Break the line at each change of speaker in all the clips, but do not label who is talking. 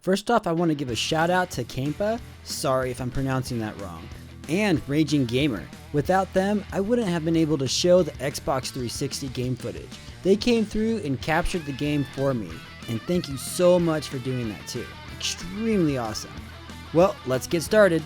First off, I want to give a shout out to Kempa, sorry if I'm pronouncing that wrong, and Raging Gamer. Without them, I wouldn't have been able to show the Xbox 360 game footage. They came through and captured the game for me, and thank you so much for doing that too. Extremely awesome. Well, let's get started.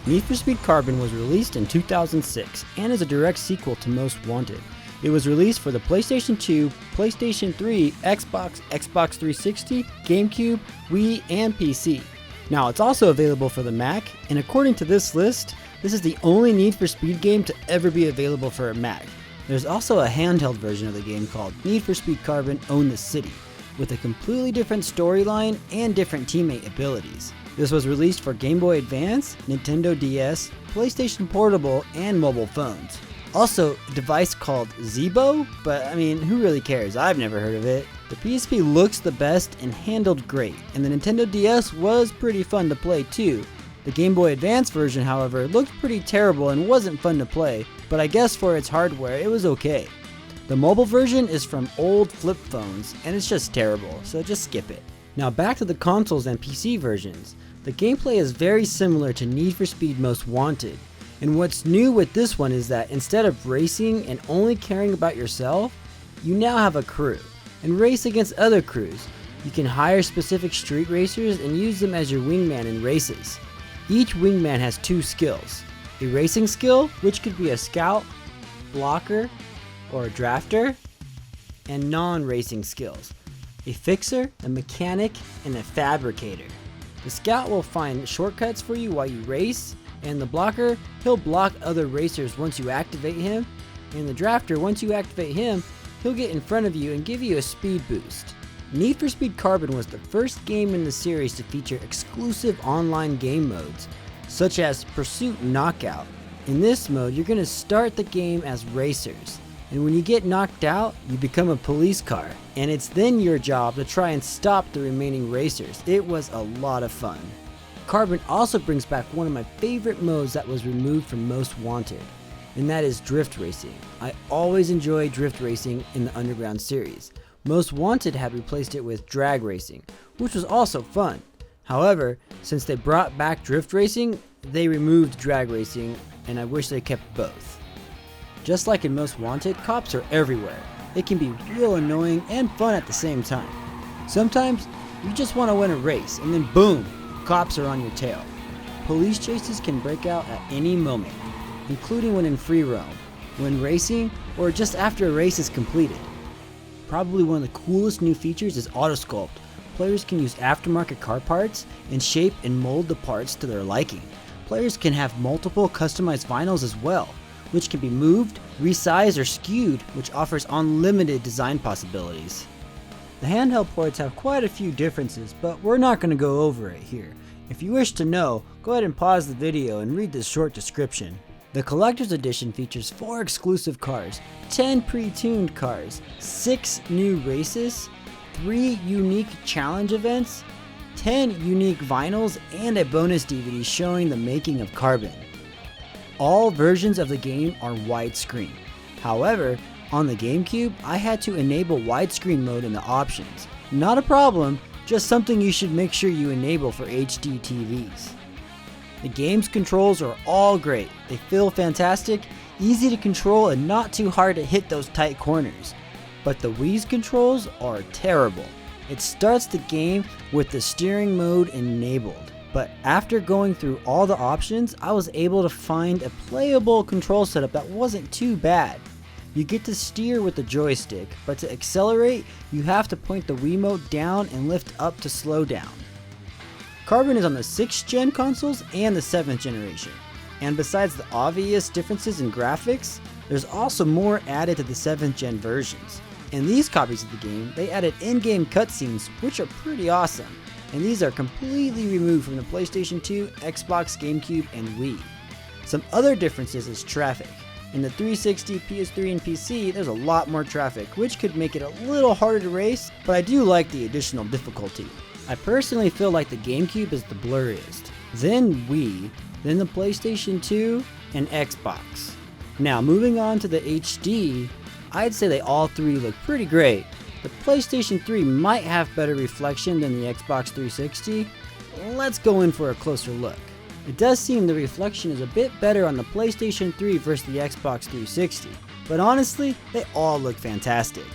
Need for Speed Carbon was released in 2006 and is a direct sequel to Most Wanted. It was released for the PlayStation 2, PlayStation 3, Xbox, Xbox 360, GameCube, Wii, and PC. Now it's also available for the Mac, and according to this list, this is the only Need for Speed game to ever be available for a Mac. There's also a handheld version of the game called Need for Speed Carbon Own the City, with a completely different storyline and different teammate abilities. This was released for Game Boy Advance, Nintendo DS, PlayStation Portable, and mobile phones. Also, a device called Zeebo, but I mean, who really cares? I've never heard of it. The PSP looks the best and handled great, and the Nintendo DS was pretty fun to play too. The Game Boy Advance version, however, looked pretty terrible and wasn't fun to play, but I guess for its hardware, it was okay. The mobile version is from old flip phones, and it's just terrible, so just skip it. Now back to the consoles and PC versions. The gameplay is very similar to Need for Speed Most Wanted. And what's new with this one is that instead of racing and only caring about yourself, you now have a crew and race against other crews. You can hire specific street racers and use them as your wingman in races. Each wingman has two skills: a racing skill, which could be a scout, blocker, or a drafter, and non-racing skills: a fixer, a mechanic, and a fabricator. The scout will find shortcuts for you while you race, and the blocker, he'll block other racers once you activate him, and the drafter, once you activate him, he'll get in front of you and give you a speed boost. Need for Speed Carbon was the first game in the series to feature exclusive online game modes, such as Pursuit Knockout. In this mode, you're going to start the game as racers, and when you get knocked out, you become a police car, and it's then your job to try and stop the remaining racers. It was a lot of fun. Carbon also brings back one of my favorite modes that was removed from Most Wanted, and that is drift racing. I always enjoy drift racing in the Underground series. Most Wanted had replaced it with drag racing, which was also fun. However, since they brought back drift racing, they removed drag racing, and I wish they kept both. Just like in Most Wanted, cops are everywhere. It can be real annoying and fun at the same time. Sometimes you just want to win a race, and then boom! Cops are on your tail. Police chases can break out at any moment, including when in free roam, when racing, or just after a race is completed. Probably one of the coolest new features is Autosculpt. Players can use aftermarket car parts and shape and mold the parts to their liking. Players can have multiple customized vinyls as well, which can be moved, resized, or skewed, which offers unlimited design possibilities. The handheld ports have quite a few differences, but we're not going to go over it here. If you wish to know, go ahead and pause the video and read this short description. The Collector's Edition features 4 exclusive cars, 10 pre-tuned cars, 6 new races, 3 unique challenge events, 10 unique vinyls, and a bonus DVD showing the making of Carbon. All versions of the game are widescreen. However, on the GameCube, I had to enable widescreen mode in the options. Not a problem, just something you should make sure you enable for HD TVs. The game's controls are all great. They feel fantastic, easy to control, and not too hard to hit those tight corners. But the Wii's controls are terrible. It starts the game with the steering mode enabled, but after going through all the options, I was able to find a playable control setup that wasn't too bad. You get to steer with the joystick, but to accelerate, you have to point the Wiimote down and lift up to slow down. Carbon is on the 6th gen consoles and the 7th generation, and besides the obvious differences in graphics, there's also more added to the 7th gen versions. In these copies of the game, they added in-game cutscenes, which are pretty awesome, and these are completely removed from the PlayStation 2, Xbox, GameCube, and Wii. Some other differences is traffic. In the 360, PS3, and PC, there's a lot more traffic, which could make it a little harder to race, but I do like the additional difficulty. I personally feel like the GameCube is the blurriest, then Wii, then the PlayStation 2, and Xbox. Now moving on to the HD, I'd say they all three look pretty great. the PlayStation 3 might have better reflection than the Xbox 360. Let's go in for a closer look. It does seem the reflection is a bit better on the PlayStation 3 versus the Xbox 360, but honestly, they all look fantastic.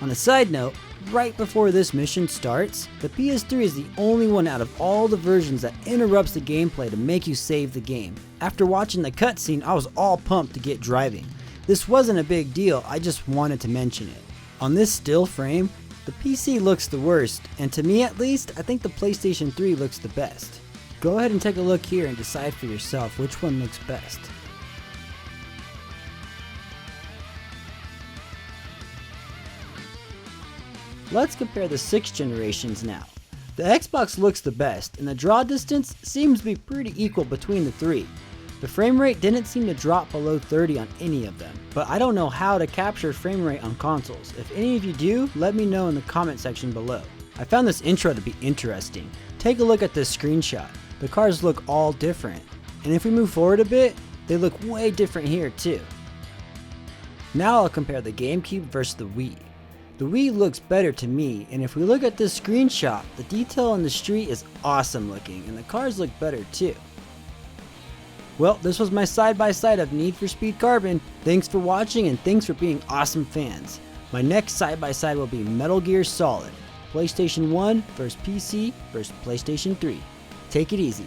On a side note, right before this mission starts, the PS3 is the only one out of all the versions that interrupts the gameplay to make you save the game. After watching the cutscene, I was all pumped to get driving. This wasn't a big deal, I just wanted to mention it. On this still frame, the PC looks the worst, and to me at least, I think the PlayStation 3 looks the best. Go ahead and take a look here and decide for yourself which one looks best. Let's compare the 6 generations now. The Xbox looks the best, and the draw distance seems to be pretty equal between the three. The frame rate didn't seem to drop below 30 on any of them, but I don't know how to capture frame rate on consoles. If any of you do, let me know in the comment section below. I found this intro to be interesting. Take a look at this screenshot. The cars look all different, and if we move forward a bit, they look way different here too. Now I'll compare the GameCube versus the Wii. The Wii looks better to me, and if we look at this screenshot, the detail on the street is awesome looking, and the cars look better too. Well, this was my side-by-side of Need for Speed Carbon. Thanks for watching, and thanks for being awesome fans. My next side-by-side will be Metal Gear Solid, PlayStation 1 versus PC versus PlayStation 3. Take it easy.